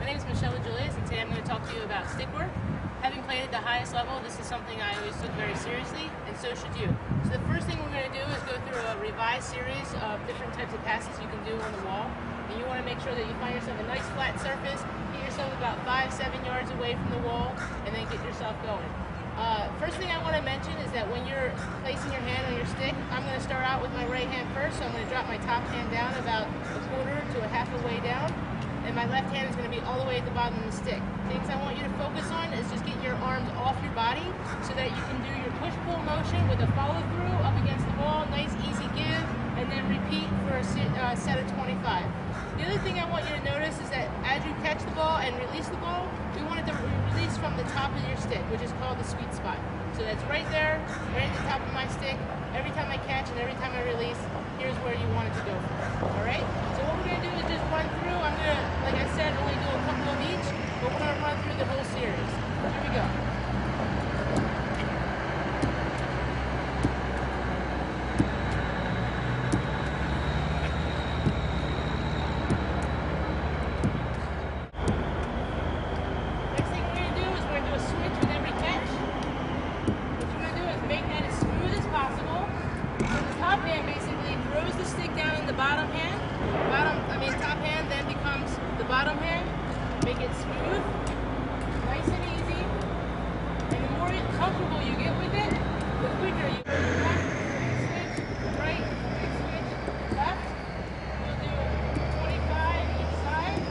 My name is Michelle Julius, and today I'm going to talk to you about stick work. Having played at the highest level, this is something I always took very seriously, and so should you. So the first thing we're going to do is go through a revised series of different types of passes you can do on the wall. And you want to make sure that you find yourself a nice flat surface, get yourself about 5-7 yards away from the wall, and then get yourself going. First thing I want to mention is that when you're placing your hand on your stick, I'm going to start out with my right hand first, so I'm going to drop my top hand down about a quarter to a half a way down, and my left hand is going to be all the way at the bottom of the stick. Things I want you to focus on is just getting your arms off your body so that you can do your push-pull motion with a follow-through up against the wall, nice easy give, and then repeat for a set of 25. The other thing I want you to notice is that as you catch the ball and release the ball, we want it to release from the top of your stick, which is called the sweet spot. So that's right there, right at the top of my stick. Every time I catch and every time I release, here's where you want it to go from. Alright? So what we're going to do is just run through. I'm going to, like I said, only do a couple of each, but we're going to run through the whole series. Here we go. Top hand then becomes the bottom hand. Make it smooth, nice and easy. And the more comfortable you get with it, the quicker you go left, switch, right, switch, left. We'll do 25 each side.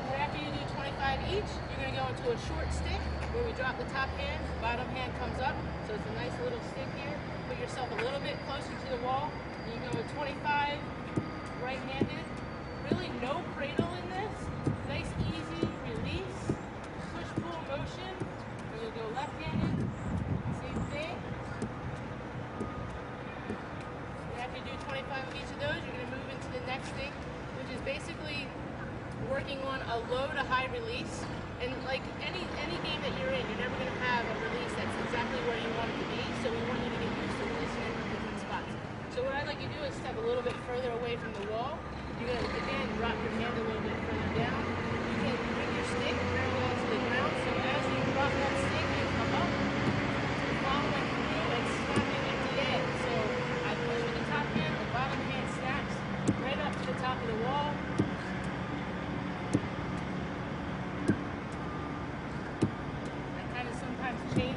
And after you do 25 each, you're going to go into a short stick where we drop the top hand, bottom hand comes up. So it's a nice little stick here. Put yourself a little bit closer to the wall. You can go with 25 right-handed. Really no cradle in this. Nice easy release. Push-pull motion. And you'll go left-handed. Same thing. And after you do 25 of each of those, you're going to move into the next thing, which is basically working on a low to high release. And like any game that you're in, you're never going to have a release that's exactly where you want it to be, so we want you to get used to releasing it from different spots. So what I'd like you to do is step a little bit further away from the wall. You're going to, again, drop your hand a little bit further down. You can bring your stick parallel to the ground, so as you drop that stick, you come up, following through and snapping at the end. So I push with the top hand, the bottom hand snaps right up to the top of the wall. Change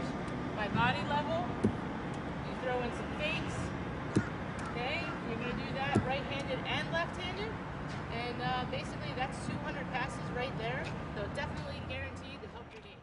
my body level. You throw in some fakes. Okay, you're going to do that right-handed and left-handed. And basically that's 200 passes right there. So definitely guaranteed to help your game.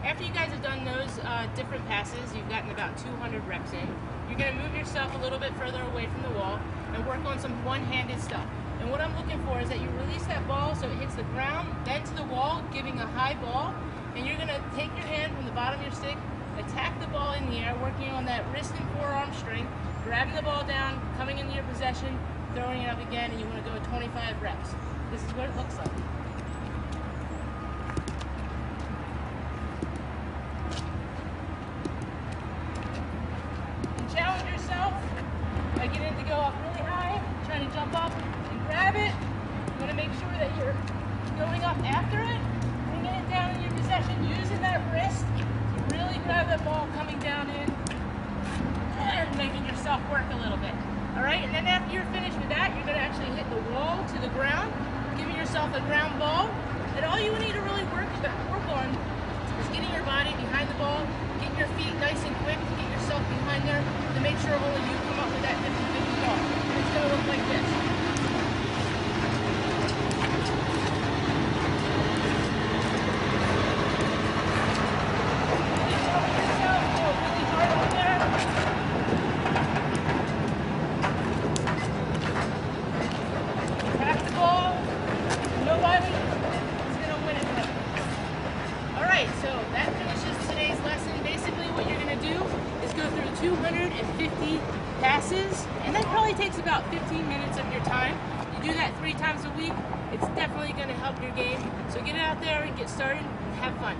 After you guys have done those different passes, you've gotten about 200 reps in. You're going to move yourself a little bit further away from the wall and work on some one-handed stuff. And what I'm looking for is that you release that ball so it hits the ground, then to the wall, giving a high ball. And you're going to take your hand from the bottom of your stick, attack the ball in the air, working on that wrist and forearm strength, grabbing the ball down, coming into your possession, throwing it up again, and you want to go 25 reps. This is what it looks like. And challenge yourself by getting it to go up really high, trying to jump up and grab it. You want to make sure that you're going up after it, bringing it down in your possession, using that wrist to really grab that ball coming down in and making yourself work a little bit. Alright, and then after you're finished with that, you're going to actually hit the wall to the ground, giving yourself a ground ball. And all you need to really work on is getting your body behind the ball, getting your feet nice and quick to get yourself behind there to make sure only you come up with that 50-50 ball. It's going to look like this. So that finishes today's lesson. Basically what you're going to do is go through 250 passes, and that probably takes about 15 minutes of your time. You do that 3 times a week, it's definitely going to help your game. So get out there and get started and have fun.